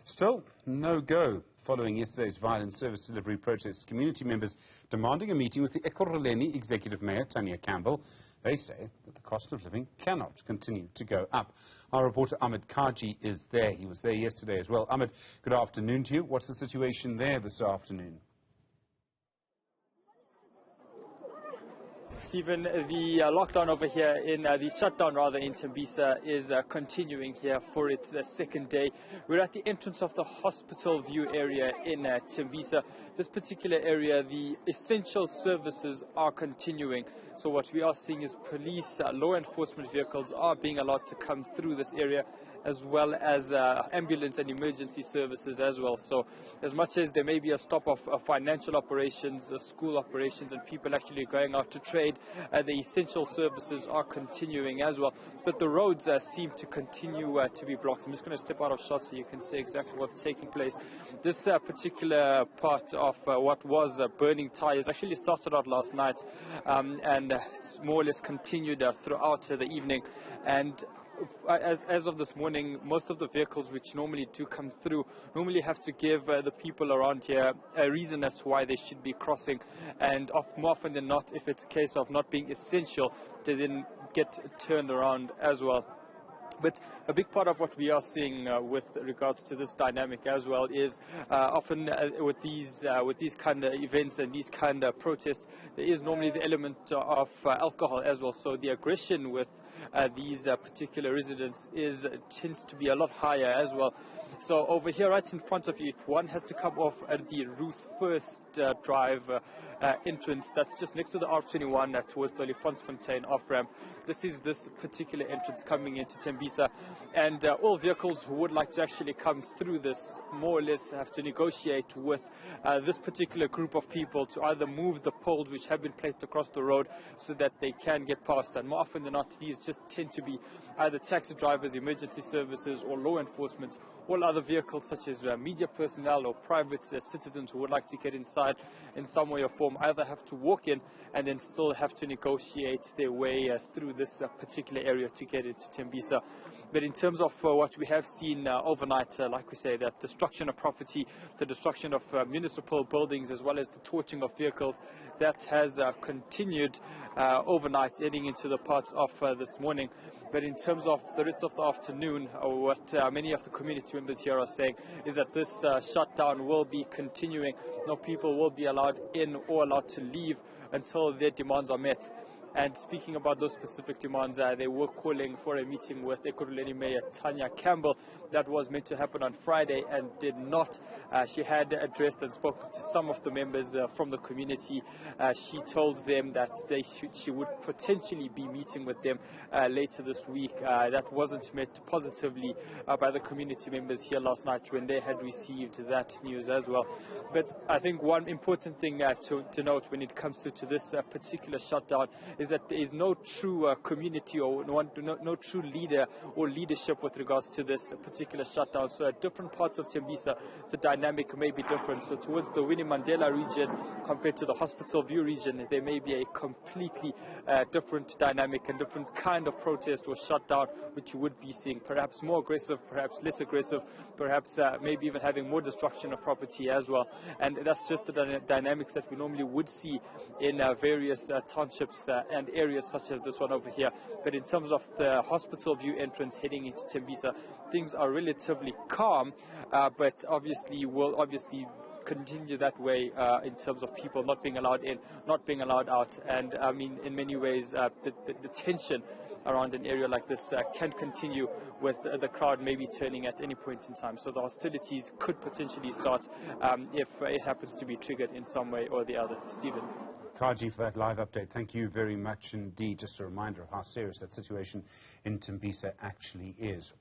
Still no go following yesterday's violent service delivery protests. Community members demanding a meeting with the Ekurhuleni Executive Mayor, Tania Campbell. They say that the cost of living cannot continue to go up. Our reporter Ahmed Kajee is there. He was there yesterday as well. Ahmed, good afternoon to you. What's the situation there this afternoon? Stephen, the lockdown over here the shutdown rather in Tembisa is continuing here for its second day. We're at the entrance of the Hospital View area in Tembisa. This particular area, the essential services are continuing. So what we are seeing is police, law enforcement vehicles are being allowed to come through this area, as well as ambulance and emergency services as well. So as much as there may be a stop of financial operations, school operations, and people actually going out to trade, the essential services are continuing as well. But the roads seem to continue to be blocked. I'm just going to step out of shot so you can see exactly what's taking place. This particular part of what was burning tires actually started out last night and more or less continued throughout the evening. And as of this morning, most of the vehicles which normally do come through normally have to give the people around here a reason as to why they should be crossing, and more often than not, if it's a case of not being essential, they then get turned around as well. But a big part of what we are seeing with regards to this dynamic as well is often with these kind of events and these kind of protests, there is normally the element of alcohol as well. So the aggression with these particular residents tends to be a lot higher as well. So over here right in front of you, if one has to come off at the Ruth First Drive entrance, that's just next to the R21 towards the Olifantsfontein off-ramp. This is this particular entrance coming into Tembisa, and all vehicles who would like to actually come through this more or less have to negotiate with this particular group of people to either move the poles which have been placed across the road so that they can get past, and more often than not these just tend to be either taxi drivers, emergency services, or law enforcement. All other vehicles such as media personnel or private citizens who would like to get inside in some way or form either have to walk in and then still have to negotiate their way through this particular area to get into Tembisa. But in terms of what we have seen overnight, like we say, that destruction of property, the destruction of municipal buildings, as well as the torching of vehicles, that has continued overnight heading into the parts of this morning. But in terms of the rest of the afternoon, what many of the community members here are saying is that this shutdown will be continuing. No people will be allowed in or allowed to leave until their demands are met. And speaking about those specific demands, they were calling for a meeting with Ekurhuleni Mayor Tania Campbell. That was meant to happen on Friday and did not. She had addressed and spoken to some of the members from the community. She told them that she would potentially be meeting with them later this week. That wasn't met positively by the community members here last night when they had received that news as well. But I think one important thing to note when it comes to this particular shutdown is that there is no true community or no true leader or leadership with regards to this particular shutdown. So at different parts of Tembisa, the dynamic may be different. So towards the Winnie Mandela region compared to the Hospital View region, there may be a completely different dynamic and different kind of protest or shutdown which you would be seeing. Perhaps more aggressive, perhaps less aggressive, perhaps maybe even having more destruction of property as well. And that's just the dynamics that we normally would see in various townships and areas such as this one over here. But in terms of the Hospital View entrance heading into Tembisa, things are relatively calm, but obviously will continue that way in terms of people not being allowed in, not being allowed out. And I mean, in many ways, the tension around an area like this can continue with the crowd maybe turning at any point in time. So the hostilities could potentially start if it happens to be triggered in some way or the other. Stephen. Kajee, for that live update. Thank you very much indeed. Just a reminder of how serious that situation in Tembisa actually is.